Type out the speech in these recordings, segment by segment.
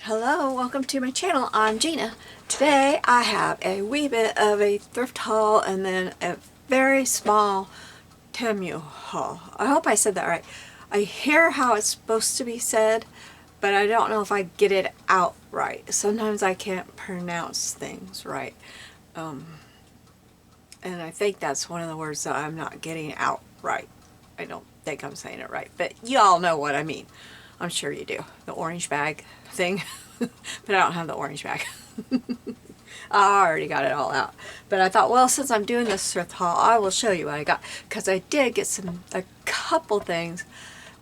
Hello, welcome to my channel. I'm Gina. Today I have a wee bit of a thrift haul and then a very small Temu haul. I hope I said that right. I hear how it's supposed to be said, but I don't know if I get it out right. Sometimes I can't pronounce things right. And I think that's one of the words that I'm not getting out right. I don't think I'm saying it right, but you all know what I mean. I'm sure you do. The orange bag thing. But I don't have the orange bag. I already got it all out. But I thought, well, since I'm doing this thrift haul, I will show you what I got. Because I did get a couple things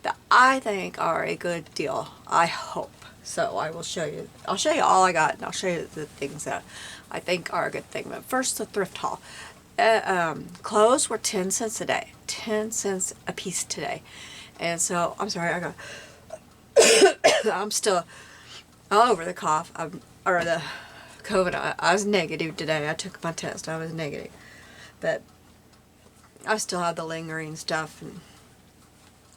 that I think are a good deal. I hope. So I will show you. I'll show you all I got, and I'll show you the things that I think are a good thing. But first, the thrift haul. Clothes were 10 cents a day. 10 cents a piece today. And so, I'm sorry, I'm still all over the cough, or the COVID. I was negative today. I took my test. I was negative. But I still have the lingering stuff, and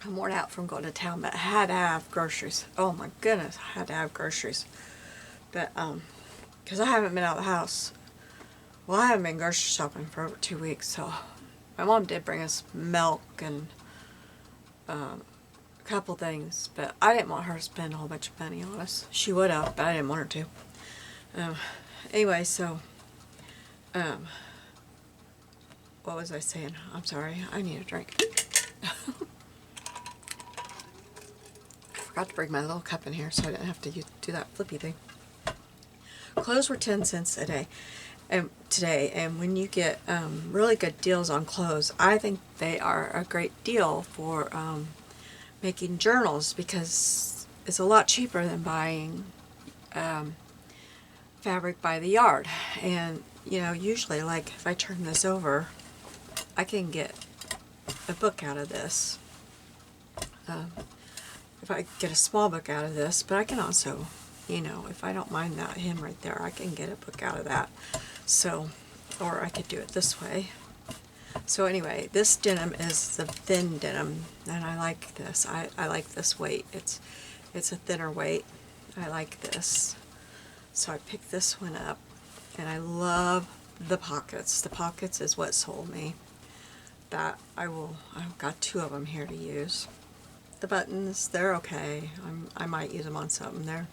I'm worn out from going to town, but I had to have groceries. Oh my goodness, I had to have groceries. But, because I haven't been out of the house. Well, I haven't been grocery shopping for over 2 weeks, so my mom did bring us milk and a couple things, but I didn't want her to spend a whole bunch of money on us. She would have, but I didn't want her to. Anyway, so, what was I saying? I'm sorry, I need a drink. I forgot to bring my little cup in here so I didn't have to do that flippy thing. Clothes were 10 cents a day. Today, and when you get really good deals on clothes, I think they are a great deal for making journals, because it's a lot cheaper than buying fabric by the yard. And you know, usually, like if I turn this over, I can get a book out of this. If I get a small book out of this, but I can also, you know, if I don't mind that hem right there, I can get a book out of that. So, or I could do it this way. So anyway, this denim is the thin denim, and I like this. I like this weight. It's a thinner weight. I like this. So I picked this one up, and I love the pockets. The pockets is what sold me. I've got 2 of them here to use. The buttons, they're okay. I might use them on something.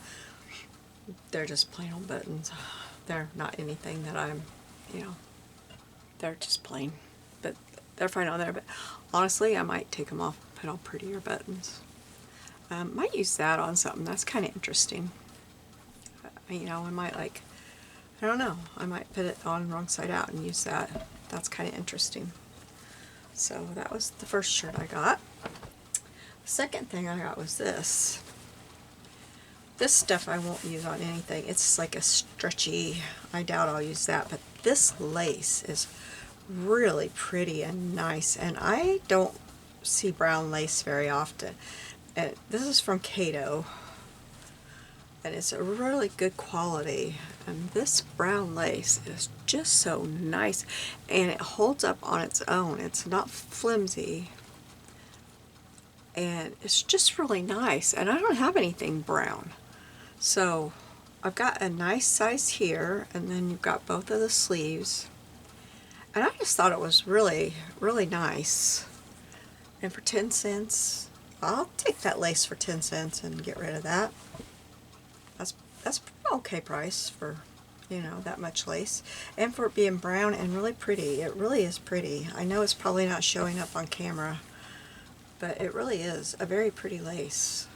They're just plain old buttons. They're not anything that I'm, you know, they're just plain, but they're fine on there. But honestly, I might take them off and put on prettier buttons. Might use that on something. That's kind of interesting. You know, I might I don't know, I might put it on wrong side out and use that. That's kind of interesting. So that was the first shirt I got. The second thing I got was this. This stuff I won't use on anything. It's like a stretchy, I doubt I'll use that, but this lace is really pretty and nice, and I don't see brown lace very often. And this is from Cato, and it's a really good quality, and this brown lace is just so nice, and it holds up on its own. It's not flimsy, and it's just really nice, and I don't have anything brown. So I've got a nice size here, and then you've got both of the sleeves, and I just thought it was really, really nice. And for 10 cents, I'll take that lace for 10 cents and get rid of that. That's okay price for, you know, that much lace, and for it being brown and really pretty. It really is pretty. I know it's probably not showing up on camera, but it really is a very pretty lace.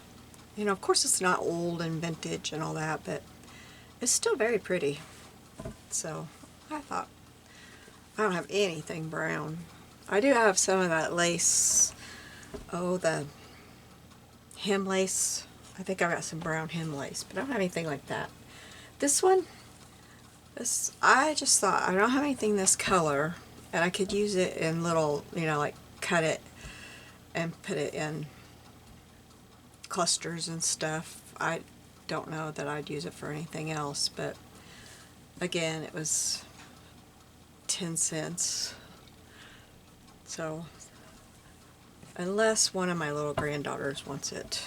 You know, of course it's not old and vintage and all that, but it's still very pretty. So I thought, I don't have anything brown. I do have some of that lace, the hem lace. I think I've got some brown hem lace, but I don't have anything like that. This one, I just thought, I don't have anything this color, and I could use it in little, you know, like cut it and put it in clusters and stuff. I don't know that I'd use it for anything else, but again, it was 10 cents. So unless one of my little granddaughters wants it,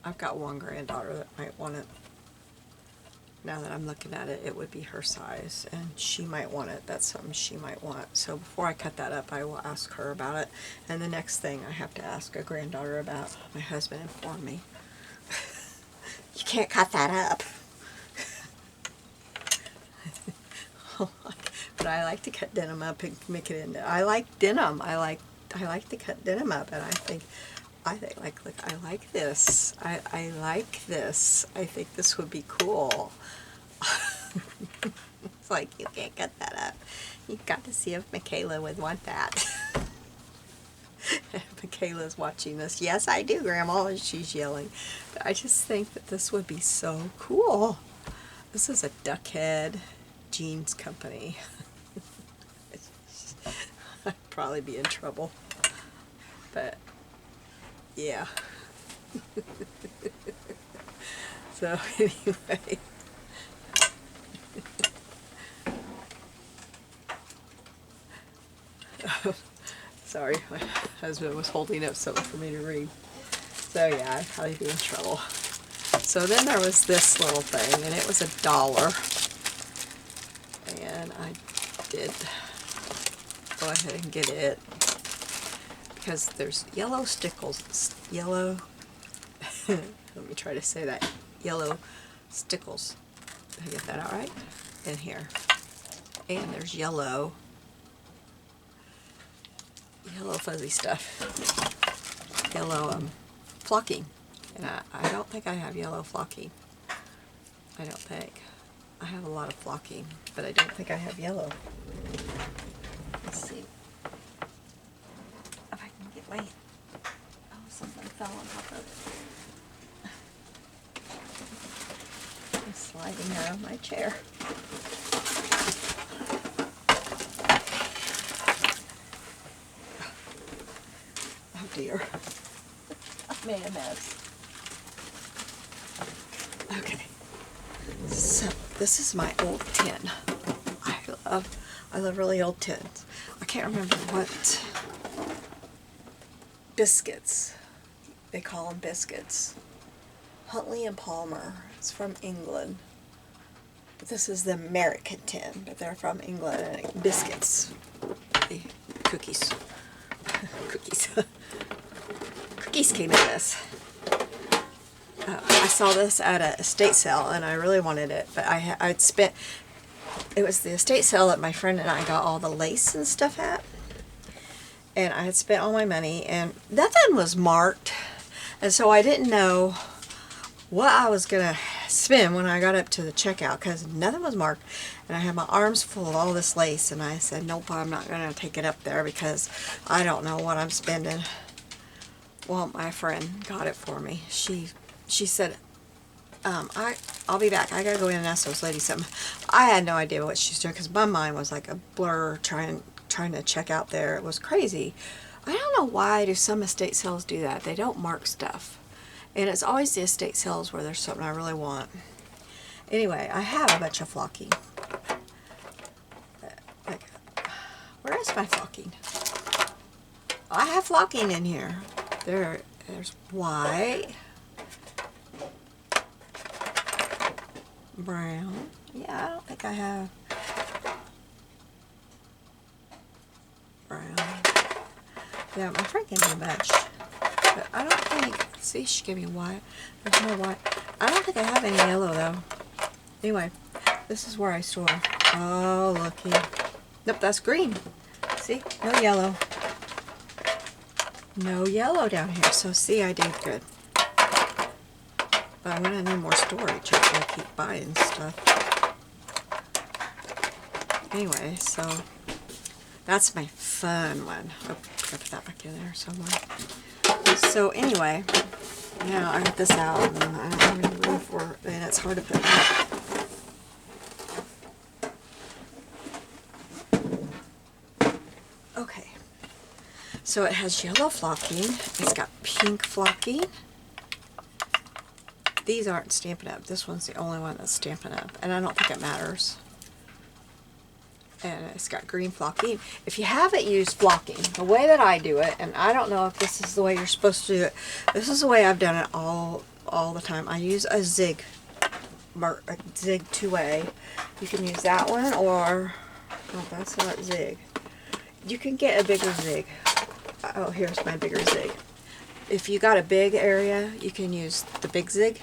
I've got one granddaughter that might want it. Now that I'm looking at it, it would be her size, and she might want it. That's something she might want. So before I cut that up, I will ask her about it. And the next thing I have to ask a granddaughter about, my husband informed me, you can't cut that up. But I like to cut denim up and make it into. I like denim. I like to cut denim up, and I think like look, I like this. I like this. I think this would be cool. It's like, you can't cut that up. You've got to see if Michaela would want that. Michaela's watching this. Yes, I do, Grandma, and she's yelling. But I just think that this would be so cool. This is a Duckhead jeans company. I'd probably be in trouble. But, yeah. So, anyway. Sorry, my husband was holding up something for me to read. So yeah, I'd probably be in trouble. So then there was this little thing, and it was $1. And I did go ahead and get it. Because there's yellow stickles. Yellow, let me try to say that. Yellow stickles. Did I get that out right? In here. And there's yellow fuzzy stuff, yellow flocking, and I don't think I have yellow flocking. I don't think. I have a lot of flocking, but I don't think I have yellow. Let's see if I can get my, oh, something fell on top of it. I'm sliding out of my chair. Dear. I made a mess. Okay. So this is my old tin. I love really old tins. I can't remember what biscuits. They call them biscuits. Huntley and Palmer. It's from England. But this is the American tin, but they're from England, and biscuits. Cookies. Cookies. Cookies came in this. I saw this at a estate sale, and I really wanted it, but I'd spent, it was the estate sale that my friend and I got all the lace and stuff at, and I had spent all my money, and nothing was marked, and so I didn't know what I was going to spend when I got up to the checkout, because nothing was marked, and I had my arms full of all this lace, and I said, nope, I'm not going to take it up there, because I don't know what I'm spending. Well, my friend got it for me. She said, I'll be back. I gotta go in and ask those ladies something. I had no idea what she's doing, because my mind was like a blur trying to check out there. It was crazy. I don't know why do some estate sales do that. They don't mark stuff. And it's always the estate sales where there's something I really want. Anyway, I have a bunch of flocking. Like, where is my flocking? I have flocking in here. There's white, brown. Yeah, I don't think I have brown. Yeah, my friend gave me a bunch, but I don't think. See, she gave me white. There's no white. I don't think I have any yellow though. Anyway, this is where I store. Oh, looky. Nope, that's green. See, no yellow. No yellow down here, so see, I did good. But I'm gonna need more storage if I keep buying stuff. Anyway, so that's my fun one. Oh, I put that back in there somewhere. So anyway, now I got this out, and I don't have any room for it, and it's hard to put up. Okay. So it has yellow flocking, it's got pink flocking. These aren't Stampin' Up. This one's the only one that's Stampin' Up, and I don't think it matters. And it's got green flocking. If you haven't used flocking, the way that I do it, and I don't know if this is the way you're supposed to do it, this is the way I've done it all all the time. I use a zig 2-way. You can use that one, or oh, that's not zig. You can get a bigger zig. Oh, here's my bigger zig. If you got a big area, you can use the big zig.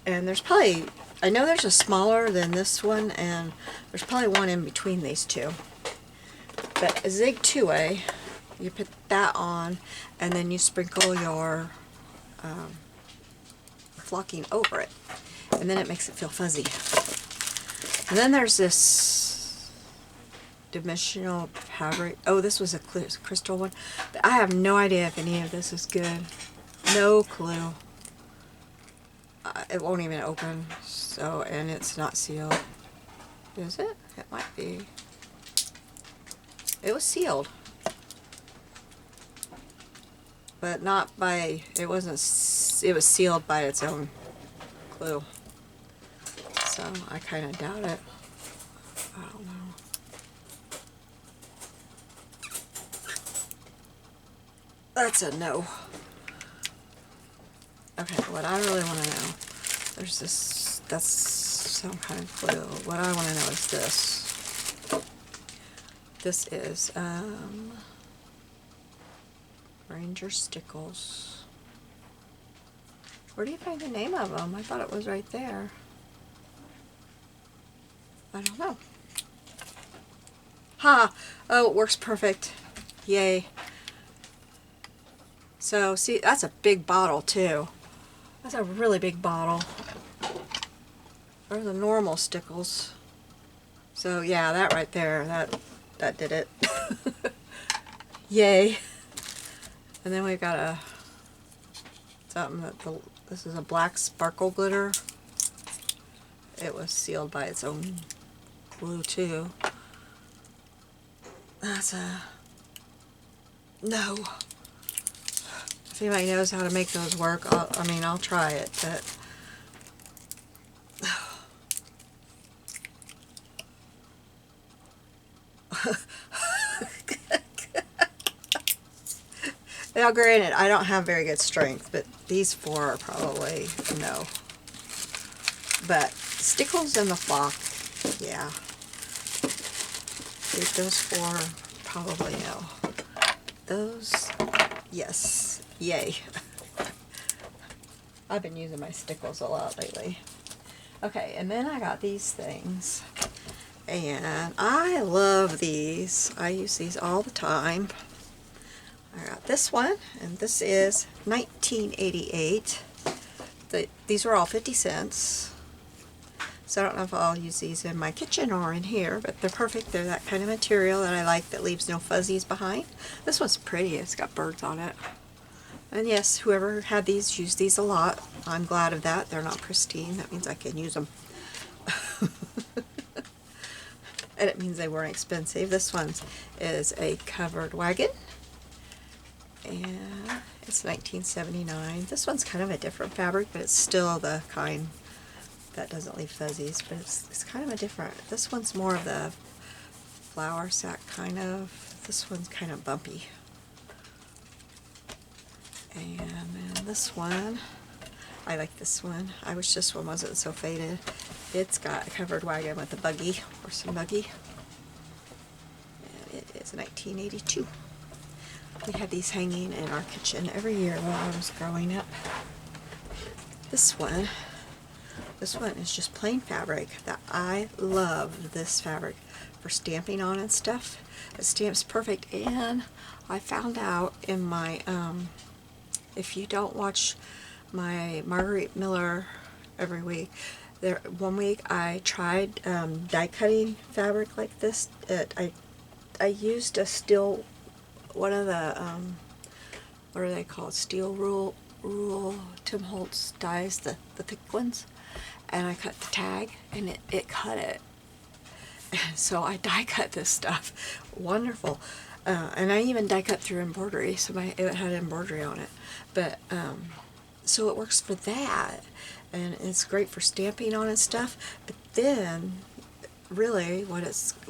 And there's probably, I know there's a smaller than this one, and there's probably one in between these two. But a zig 2-way, you put that on, and then you sprinkle your flocking over it, and then it makes it feel fuzzy. And then there's this dimensional fabric. Oh, this was a crystal one, but I have no idea if any of this is good. No clue. It won't even open, so, and it's not sealed. Is it? It might be. It was sealed, but not by, it wasn't, it was sealed by its own glue. So I kind of doubt it. I don't know. That's a no. Okay, what I really want to know, there's this, that's some kind of glue. What I want to know is this. This is Ranger Stickles. Where do you find the name of them? I thought it was right there. I don't know. Ha! Oh, it works perfect. Yay. So, see, that's a big bottle, too. That's a really big bottle. Or the normal Stickles. So, yeah, that right there, that did it. Yay. And then we've got a something that this is a black sparkle glitter. It was sealed by its own glue too. That's a no. If anybody knows how to make those work, I'll try it, but now granted, I don't have very good strength, but these 4 are probably no. But Stickles and the flock, yeah. Those 4 probably no. Those, yes, yay. I've been using my Stickles a lot lately. Okay, and then I got these things. And I love these. I use these all the time. I got this one, and this is 1988. These were all 50 cents. So I don't know if I'll use these in my kitchen or in here, but they're perfect. They're that kind of material that I like, that leaves no fuzzies behind. This one's pretty. It's got birds on it. And yes, whoever had these used these a lot. I'm glad of that. They're not pristine. That means I can use them. And it means they weren't expensive. This one is a covered wagon. And it's 1979. This one's kind of a different fabric, but it's still the kind that doesn't leave fuzzies, but it's kind of a different, this one's more of the flour sack kind of, this one's kind of bumpy. And then this one, I like this one. I wish this one wasn't so faded. It's got a covered wagon with a buggy, horse and buggy. And it is 1982. We had these hanging in our kitchen every year while I was growing up. This one is just plain fabric that I love this fabric for stamping on and stuff. It stamps perfect, and I found out in my, if you don't watch my Marguerite Miller every week, one week I tried die cutting fabric like this. I used a steel, one of the, what are they called, steel rule Tim Holtz dies, the thick ones. And I cut the tag, and it cut it. So I die cut this stuff. Wonderful. And I even die cut through embroidery, so it had embroidery on it. But so it works for that, and it's great for stamping on and stuff. But then, really, what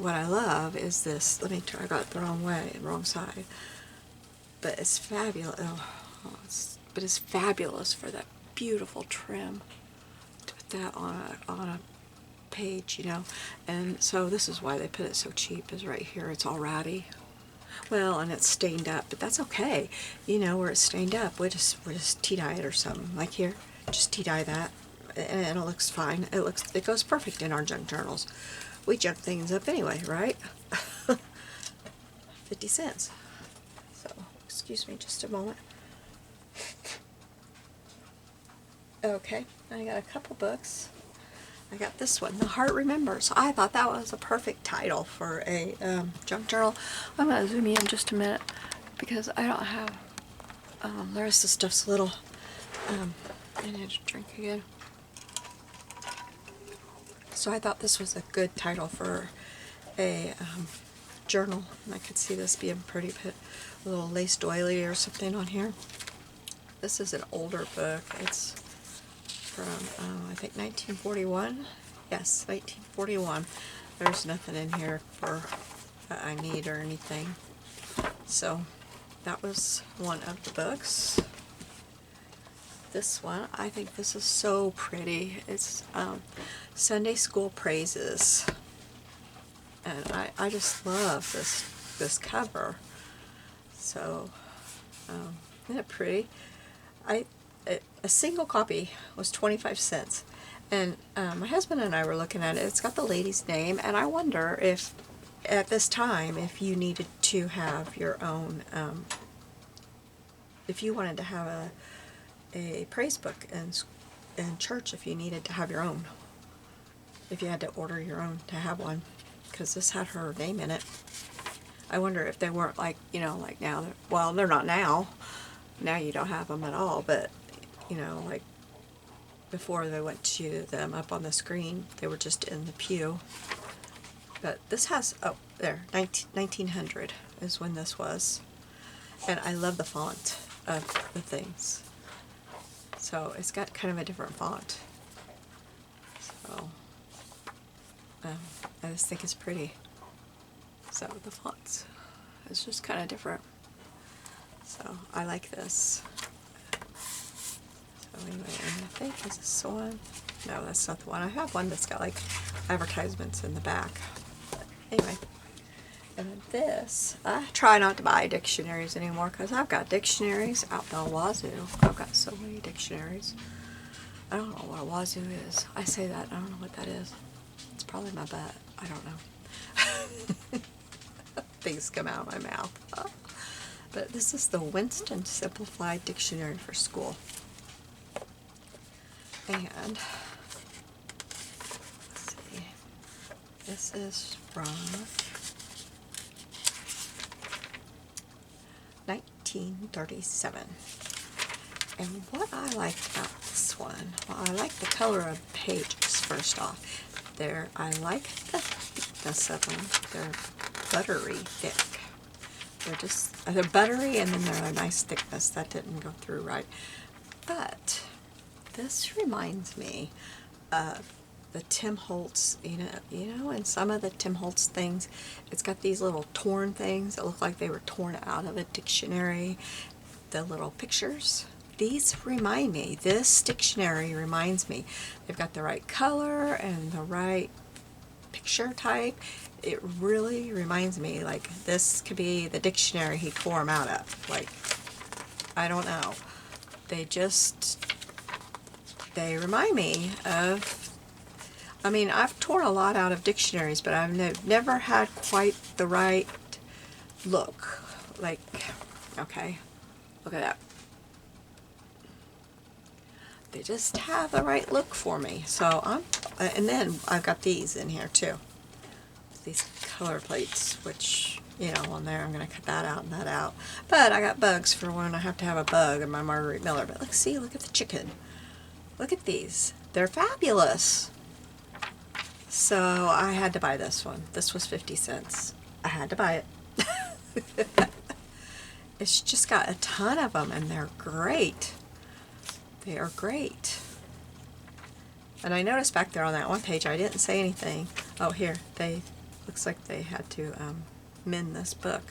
I love is this. Let me try. I got it the wrong way, wrong side. But it's fabulous. But it's fabulous for that beautiful trim to put that on a page, you know. And so this is why they put it so cheap, is right here it's all ratty. Well, and it's stained up, but that's okay. You know, where it's stained up, we just tea dye it or something. Like here, just tea dye that, and it looks fine. It goes perfect in our junk journals. We junk things up anyway, right? 50 cents. So, excuse me just a moment. Okay, I got a couple books. I got this one, The Heart Remembers. I thought that was a perfect title for a junk journal. I'm going to zoom in just a minute because I don't have, the rest of the stuff's a little, I need to drink again. So I thought this was a good title for a journal. And I could see this being pretty, put a little lace doily or something on here. This is an older book. It's from, I think 1941. Yes, 1941. There's nothing in here for that I need or anything. So that was one of the books. This one, I think this is so pretty. It's Sunday School Praises. And I just love this cover. So, isn't it pretty? A single copy was 25 cents. And my husband and I were looking at it. It's got the lady's name, and I wonder if, at this time, if you needed to have your own, if you wanted to have a praise book in church, if you needed to have your own. If you had to order your own to have one. Because this had her name in it. I wonder if they weren't like, you know, like now. Well, they're not now. Now you don't have them at all, but you know, like before they went to them up on the screen, they were just in the pew. But this has, oh, there, 1900 is when this was. And I love the font of the things. So it's got kind of a different font. So I just think it's pretty. So the fonts is just kind of different. So I like this. So anyway, and I think is this one? No, that's not the one. I have one that's got like advertisements in the back. But anyway, and then this, I try not to buy dictionaries anymore because I've got dictionaries out the wazoo. I've got so many dictionaries. I don't know what a wazoo is. I say that, I don't know what that is. It's probably my butt. I don't know. Things come out of my mouth. But this is the Winston Simplified Dictionary for School. And, let's see, this is from 1937. And what I like about this one, well, I like the color of the pages, first off. I like the thickness of them. They're buttery thick. They're buttery, and then they're a nice thickness. That didn't go through right. But this reminds me of the Tim Holtz, you know, and some of the Tim Holtz things, it's got these little torn things that look like they were torn out of a dictionary. The little pictures. These remind me, this dictionary reminds me. They've got the right color and the right picture type. It really reminds me, like, this could be the dictionary he tore them out of. Like, I don't know. They remind me of, I mean, I've torn a lot out of dictionaries, but I've never had quite the right look. Like, okay, look at that. They just have the right look for me. So and then I've got these in here too. These color plates, which, you know, on there I'm going to cut that out and that out. But I got bugs for when I have to have a bug in my Marguerite Miller. But look, see, look at the chicken. Look at these. They're fabulous. So I had to buy this one. This was 50 cents. I had to buy it. It's just got a ton of them, and they're great. They are great. And I noticed back there on that one page, I didn't say anything. Oh, here, looks like they had to mend this book.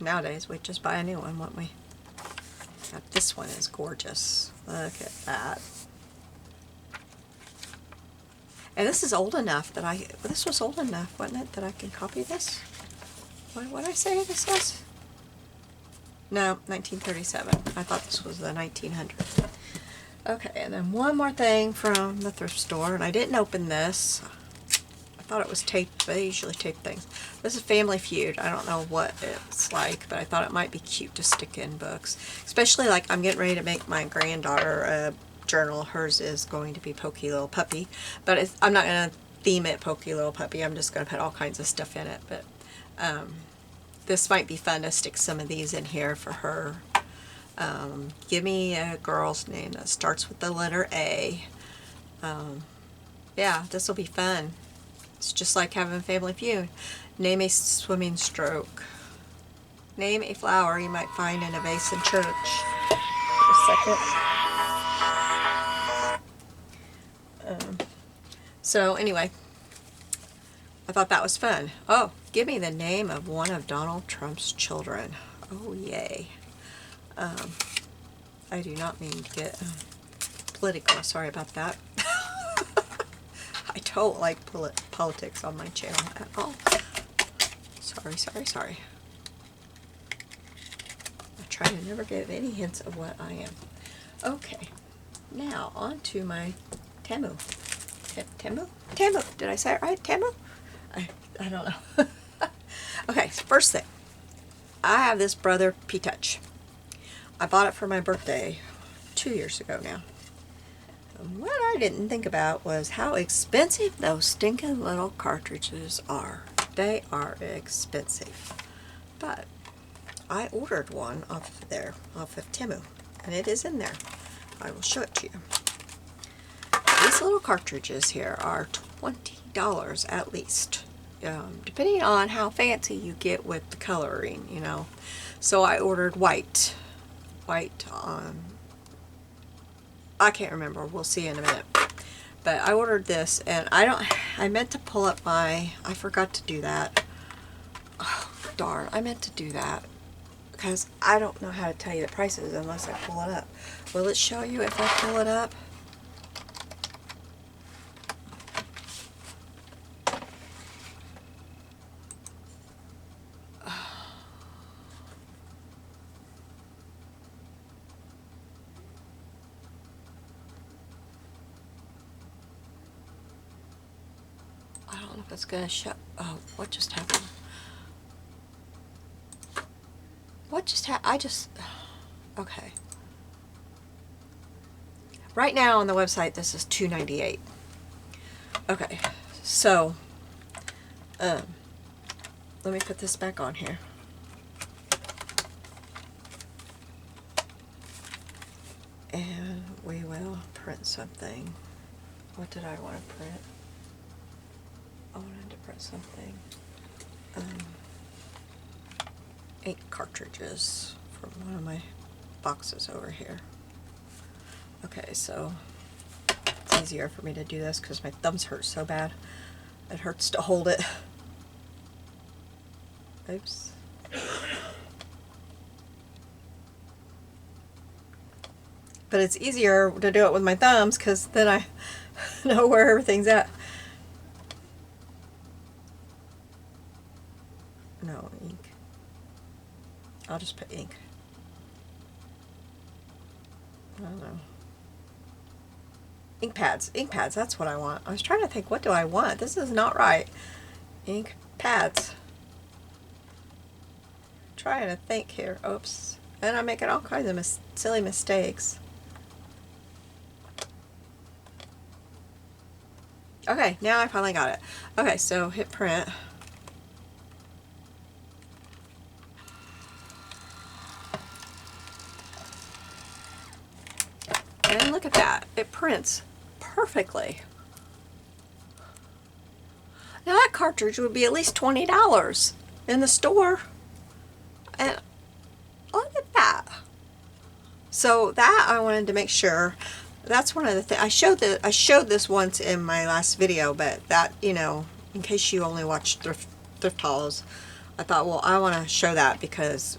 Nowadays, we'd just buy a new one, wouldn't we? Now, this one is gorgeous. Look at that. And this is old enough that this was old enough, wasn't it, that I can copy this? What did I say this was? No, 1937. I thought this was the 1900s. Okay, and then one more thing from the thrift store, and I didn't open this. I thought it was taped, but they usually tape things. This is Family Feud. I don't know what it's like, but I thought it might be cute to stick in books. Especially like I'm getting ready to make my granddaughter a journal. Hers is going to be Pokey Little Puppy, but I'm not going to theme it Pokey Little Puppy. I'm just going to put all kinds of stuff in it, but this might be fun to stick some of these in here for her. Give me a girl's name that starts with the letter A. Yeah, this will be fun. It's just like having Family Feud. Name a swimming stroke. Name a flower you might find in a vase in church. A second. So anyway, I thought that was fun. Oh, give me the name of one of Donald Trump's children. Oh, yay. I do not mean to get political. Sorry about that. I don't like politics on my channel at all. Sorry. I try to never give any hints of what I am. Okay, now on to my Temu. Temu? Did I say it right? Temu? I don't know. Okay, so first thing. I have this Brother P-Touch. I bought it for my birthday 2 years ago now. And what I didn't think about was how expensive those stinking little cartridges are. They are expensive. But I ordered one off of Temu, and it is in there. I will show it to you. These little cartridges here are $20 at least, depending on how fancy you get with the coloring, you know. So I ordered white on, I can't remember, we'll see in a minute. But I ordered this, and I meant to pull up I forgot to do that. Oh, darn, I meant to do that, because I don't know how to tell you the prices unless I pull it up. Will it show you if I pull it up? I don't know if it's going to show. Oh, what just happened? What just happened? Okay. Right now on the website, this is $2.98. Okay, so, let me put this back on here. And we will print something. What did I want to print? I wanted to print something. Ink cartridges from one of my boxes over here. Okay, so it's easier for me to do this because my thumbs hurt so bad. It hurts to hold it. Oops. But it's easier to do it with my thumbs because then I know where everything's at. No, ink. I'll just put ink. I don't know. Ink pads, that's what I want. I was trying to think, what do I want? This is not right. Ink pads. Trying to think here. Oops. And I'm making all kinds of silly mistakes. Okay, now I finally got it. Okay, so hit print. And look at that. It prints perfectly. Now that cartridge would be at least $20 in the store. And look at that. So that I wanted to make sure. That's one of the things. I showed this once in my last video, but that, you know, in case you only watch thrift hauls, I thought, well, I want to show that because,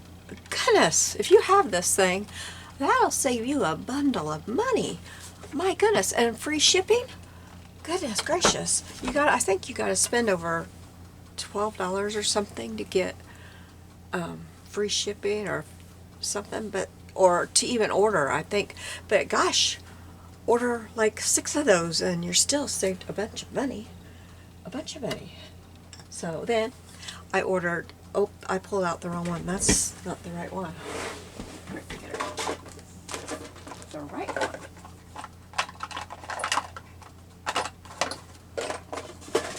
goodness, if you have this thing, That'll save you a bundle of money. My goodness, and free shipping? Goodness gracious. I think you gotta spend over $12 or something to get free shipping or something, or to even order, I think. But gosh, order like 6 of those and you're still saved a bunch of money. A bunch of money. So then I ordered, oh, I pulled out the wrong one. That's not the right one. The right one.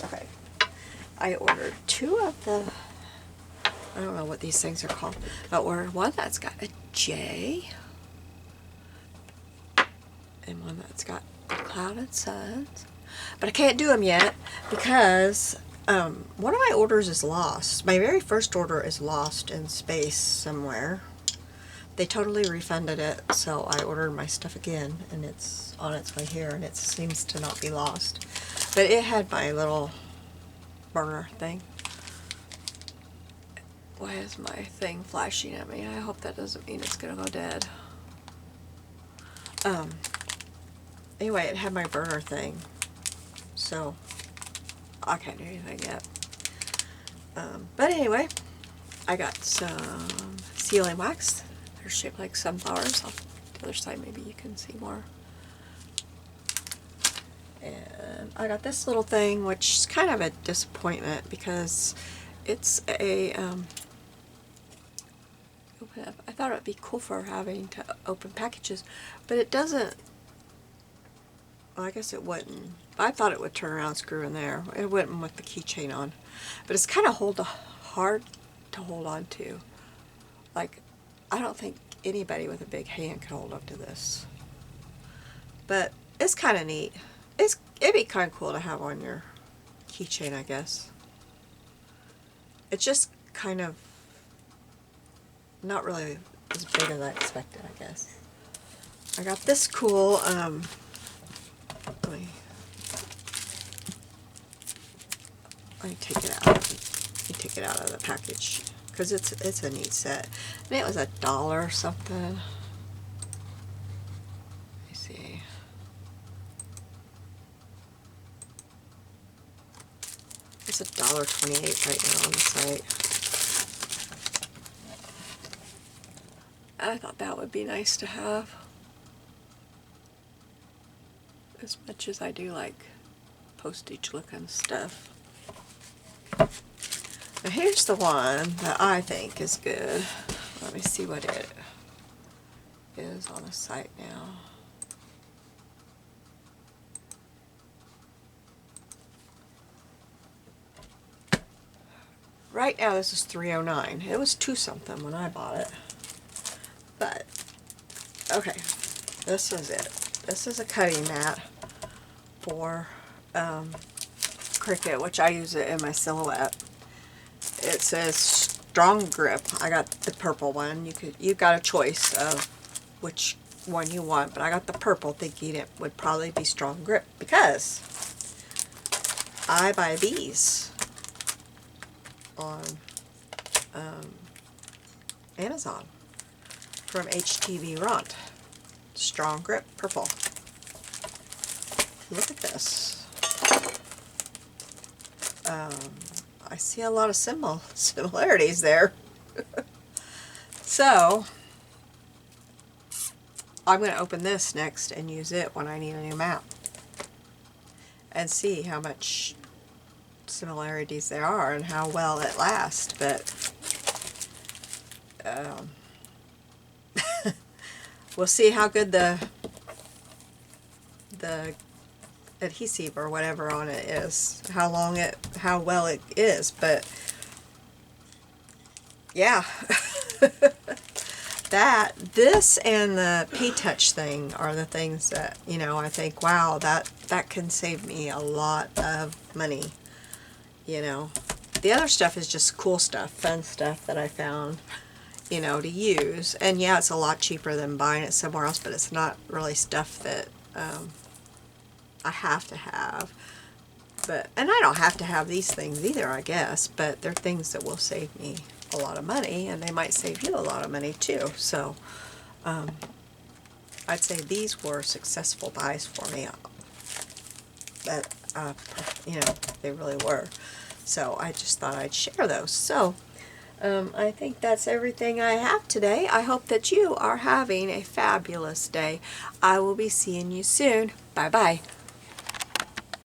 Okay. I ordered 2 of the, I don't know what these things are called. I ordered one that's got a J and one that's got clouded suns. But I can't do them yet because one of my orders is lost. My very first order is lost in space somewhere. They totally refunded it, so I ordered my stuff again, and it's on its way here, and it seems to not be lost. But it had my little burner thing. Why is my thing flashing at me? I hope that doesn't mean it's gonna go dead. Anyway, it had my burner thing, so I can't do anything yet. But anyway, I got some sealing wax. They're shaped like sunflowers. On the other side, maybe you can see more. And I got this little thing, which is kind of a disappointment because it's a open up. I thought it would be cool for having to open packages, but it doesn't. Well, I guess it wouldn't. I thought it would turn around and screw in there. It wouldn't with the keychain on. But it's kind of hard to hold on to. Like, I don't think anybody with a big hand can hold up to this. But it's kind of neat. It'd be kind of cool to have on your keychain, I guess. It's just kind of not really as big as I expected, I guess. I got this cool, let me take it out. Let me take it out of the package because it's a neat set. And it was $1 or something. Let me see. It's $1.28 right now on the site. I thought that would be nice to have. As much as I do like postage looking stuff. Now here's the one that I think is good. Let me see what it is on the site now. Right now this is $3.09. It was $2 something when I bought it. But okay, this is it. This is a cutting mat for Cricut, which I use it in my silhouette. It says strong grip. I got the purple one. You've got a choice of which one you want, but I got the purple thinking it would probably be strong grip because I buy these on Amazon from HTV Ront. Strong grip purple. Look at this. I see a lot of similarities there. So I'm going to open this next and use it when I need a new map and see how much similarities there are and how well it lasts. But we'll see how good the adhesive or whatever on it is, how well it is. But yeah, this and the P-Touch thing are the things that, you know, I think, wow, that can save me a lot of money. You know, the other stuff is just cool stuff, fun stuff that I found, you know, to use. And yeah, it's a lot cheaper than buying it somewhere else, but it's not really stuff that I have to have. And I don't have to have these things either, I guess, but they're things that will save me a lot of money, and they might save you a lot of money too. So I'd say these were successful buys for me. That, you know, they really were. So I just thought I'd share those. So I think that's everything I have today. I hope that you are having a fabulous day. I will be seeing you soon. Bye-bye.